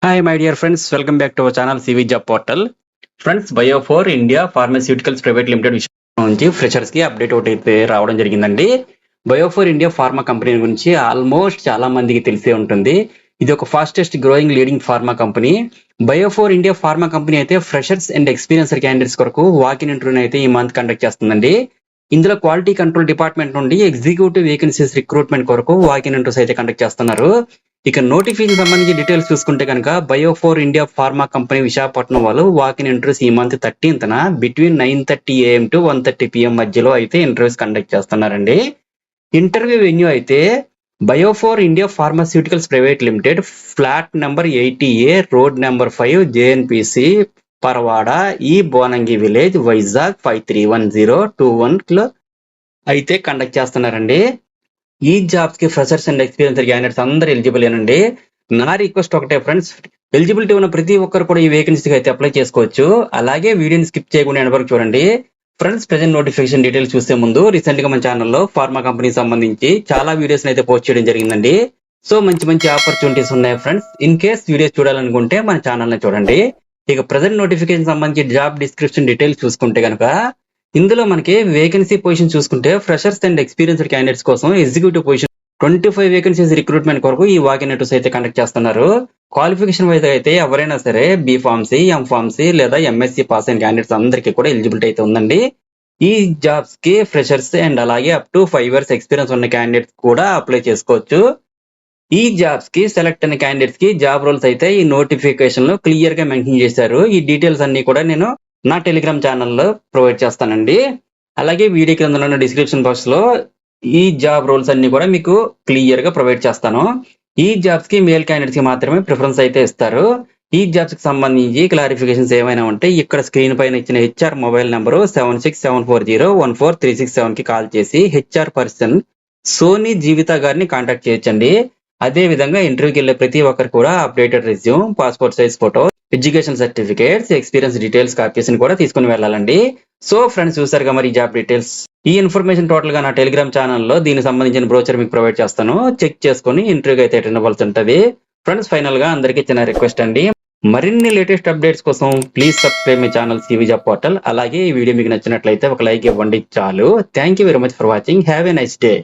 Hi, my dear friends. Welcome back to our channel CV Job Portal. Friends, Bio4 India Pharmaceuticals Private Limited విషయం నుంచి freshers కి update ఒకటి అయితే రావడం జరిగిందండి. బయోఫోర్ ఇండియా ఫార్మా కంపెనీ గురించి ఆల్మోస్ట్ చాలా మందికి తెలిసే ఉంటుంది. ఇది ఒక fastest growing leading pharma company. Biophore India pharma company అయితే ఫ్రెషర్స్ అండ్ ఎక్స్పీరియన్స్డ్ క్యాండిడేట్స్ కొరకు వాక్ ఇన్ ఇంటర్వ్యూ అయితే ఈ మంత్ కండక్ట్ చేస్తుందండి. ఇందులో క్వాలిటీ కంట్రోల్ డిపార్ట్మెంట్ నుండి ఎగ్జిక్యూటివ్ వేకెన్సీస్ రిక్రూట్మెంట్ కొరకు వాక్ ఇన్ ఇంటర్వ్యూస్ అయితే కండక్ట్ చేస్తున్నారు. ఇక నోటిఫికేషన్ సంబంధించి డీటెయిల్స్ చూసుకుంటే కనుక Biophore India pharma company Visakhapatnam వాళ్ళు వాక్ ఇన్ ఇంటర్వ్యూస్ ఈ month 13th between 9:30 AM to 1:30 PM మధ్యలో అయితే ఇంటర్వ్యూస్ కండక్ట్ చేస్తున్నారండి. ఇంటర్వ్యూ వెన్యూ అయితే Biophore India pharmaceuticals private limited, flat number 80A, road number 5, JNPC, Paravada, ఈ బోనంగి విలేజ్, వైజాగ్ 531021 లో అయితే కండక్ట్ చేస్తున్నారండి. ఈ జాబ్స్ కి ఫ్రెషర్స్ అండ్ ఎక్స్పీరియన్స్ క్యాండిడేట్స్ అందరూ ఎలిజిబుల్ ఏనండి. నా రిక్వెస్ట్ ఒకటే ఫ్రెండ్స్, ఎలిజిబిలిటీ ఉన్న ప్రతి ఒక్కరు కూడా ఈ వేకెన్సీకి అయితే అప్లై చేసుకోవచ్చు. అలాగే వీడియోని స్కిప్ చేయకుండా ఎండ్ వరకు చూడండి. ఫ్రెండ్స్, ప్రెజెంట్ నోటిఫికేషన్ డీటెయిల్స్ చూసే ముందు రీసెంట్ గా మన ఛానల్లో ఫార్మా కంపెనీకి సంబంధించి చాలా వీడియోస్ అయితే పోస్ట్ చేయడం జరిగిందండి. సో మంచి మంచి ఆపర్చునిటీస్ ఉన్నాయి ఫ్రెండ్స్. ఇన్ కేస్ వీడియోస్ చూడాలనుకుంటే మన ఛానల్ ని చూడండి. ఇక ప్రెజెంట్ నోటిఫికేషన్ సంబంధించి జాబ్ డిస్క్రిప్షన్ డీటెయిల్స్ చూసుకుంటే కనుక ఇందులో మనకి వేకెన్సీ పొజిషన్ చూసుకుంటే ఫ్రెషర్స్ అండ్ ఎక్స్పీరియన్స్డ్ క్యాండిడేట్స్ కోసం ఎగ్జిక్యూటివ్ పొజిషన్ 25 వేకెన్సీస్ రిక్రూట్మెంట్ కొరకు ఈ వాక్ ఇన్ ఇంటర్వ్యూస్ అయితే కండక్ట్ చేస్తున్నారు. క్వాలిఫికేషన్ వైజ్ అయితే ఎవరైనా సరే B.Pharmacy, M.Pharmacy లేదా MSc పాస్ అయిన క్యాండిడేట్స్ అందరికీ కూడా ఎలిజిబిలిటీ అయితే ఉందండి. ఈ జాబ్స్ కి ఫ్రెషర్స్ అండ్ అలాగే అప్ టు 5 years ఎక్స్పీరియన్స్ ఉన్న క్యాండిడేట్స్ కూడా అప్లై చేసుకోవచ్చు. ఈ జాబ్స్ కి సెలెక్ట్ అయిన క్యాండిడేట్స్ కి జాబ్ రోల్స్ అయితే ఈ నోటిఫికేషన్ లో క్లియర్ గా మెన్షన్ చేశారు. ఈ డీటెయిల్స్ అన్ని కూడా నేను నా టెలిగ్రామ్ ఛానల్లో ప్రొవైడ్ చేస్తానండి. అలాగే వీడియో కింద ఉన్న డిస్క్రిప్షన్ బాక్స్ లో ఈ జాబ్ రోల్స్ అన్ని కూడా మీకు క్లియర్ గా ప్రొవైడ్ చేస్తాను. ఈ జాబ్స్ కి మేల్ క్యాండిడేట్స్ కి మాత్రమే ప్రిఫరెన్స్ అయితే ఇస్తారు. ఈ జాబ్స్ కి సంబంధించి క్లారిఫికేషన్స్ ఏమైనా ఉంటే ఇక్కడ స్క్రీన్ పైన ఇచ్చిన HR మొబైల్ నెంబర్ 7674014367 కి కాల్ చేసి HR పర్సన్ సోనీ జీవిత గారిని కాంటాక్ట్ చేయొచ్చండి. అదే విధంగా ఇంటర్వ్యూకి వెళ్లే ప్రతి ఒక్కరు కూడా updated resume, passport size photo, education certificates, experience details copies కూడా తీసుకుని వెళ్ళాలండి. సో ఫ్రెండ్స్, చూసారుగా మరి జాబ్ డీటెయిల్స్. ఈ ఇన్ఫర్మేషన్ టోటల్ గా నా టెలిగ్రామ్ ఛానల్లో దీనికి సంబంధించిన బ్రోచర్ మీకు ప్రొవైడ్ చేస్తాను. చెక్ చేసుకుని ఇంటర్వ్యూకి అయితే అటెండ్ అవ్వాల్సి ఉంటుంది. ఫ్రెండ్స్, ఫైనల్ గా అందరికీ చిన్న రిక్వెస్ట్ అండి, మరిన్ని లేటెస్ట్ అప్డేట్స్ కోసం please subscribe my channel CV Job Portal. అలాగే ఈ వీడియో మీకు నచ్చినట్లయితే ఒక లైక్ ఇవ్వండి చాలు. Thank you very much for watching. Have a nice day.